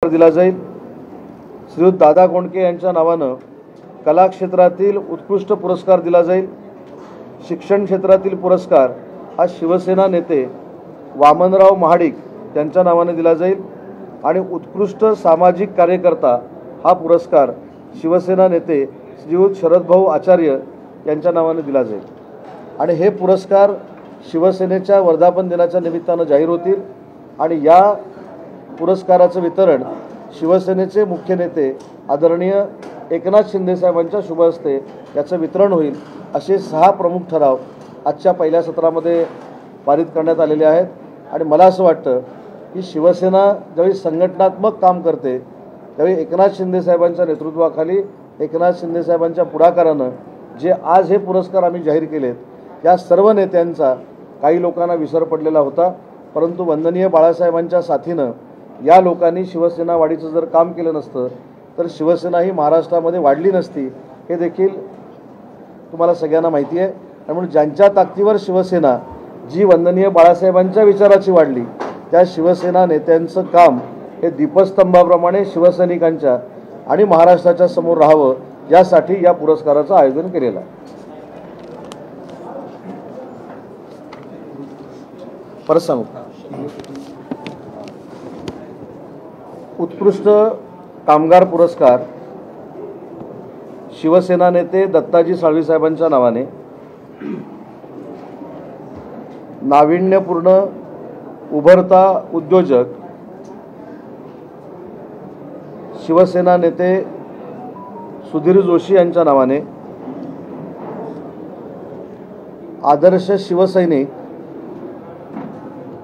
दिला जाईल। श्रीयुत दादा कोंडके यांच्या नावानं कला क्षेत्रातील उत्कृष्ट पुरस्कार दिला जाईल। शिक्षण क्षेत्रातील पुरस्कार हा शिवसेना नेते वामनराव महाडिक यांच्या नावाने दिला जाईल आणि उत्कृष्ट सामाजिक कार्यकर्ता हा पुरस्कार शिवसेना नेते श्रीयुत शरदभाऊ आचार्य यांच्या नावाने दिला जाईल आणि हे पुरस्कार शिवसेनेच्या वर्धापन दिनाच्या निमित्तानं जाहीर होतील आणि या पुरस्काराचं वितरण शिवसेनेचे मुख्य नेते आदरणीय एकनाथ शिंदे साहेबांच्या शुभ हस्ते याचं वितरण होईल। असे 6 प्रमुख ठराव आजच्या पहिल्या सत्रामध्ये पारित करण्यात आलेले आहेत आणि मला असं वाटतं की शिवसेना ज्यावेळी संघटनात्मक काम करते त्यावेळी एकनाथ शिंदे साहेबांच्या नेतृत्वाखाली एकनाथ शिंदे साहेबांच्या पुढाकारानं जे आज हे पुरस्कार आम्ही जाहीर केलेत या सर्व नेत्यांचा काही लोकांना विसर पडलेला होता, परंतु वंदनीय बाळासाहेबांच्या साथीनं या लोकांनी शिवसेना वाढीचं जर काम केलं नसतं तर शिवसेना ही महाराष्ट्रामध्ये वाढली नसती हे देखील तुम्हाला सगळ्यांना माहिती आहे। त्यामुळे ज्यांच्या ताकदीवर शिवसेना जी वंदनीय बाळासाहेबांच्या विचाराची वाढली त्या शिवसेना नेत्यांचं काम हे दीपस्तंभाप्रमाणे शिवसैनिकांच्या आणि महाराष्ट्राच्या समोर राहावं यासाठी या पुरस्काराचं आयोजन केलेलं आहे। परत सांगू, उत्कृष्ट कामगार पुरस्कार शिवसेना नेते दत्ताजी साळवी साहेबांच्या नावाने, नाविन्यपूर्ण उभरता उद्योजक शिवसेना नेते सुधीर जोशी यांच्या नावाने, आदर्श शिवसैनिक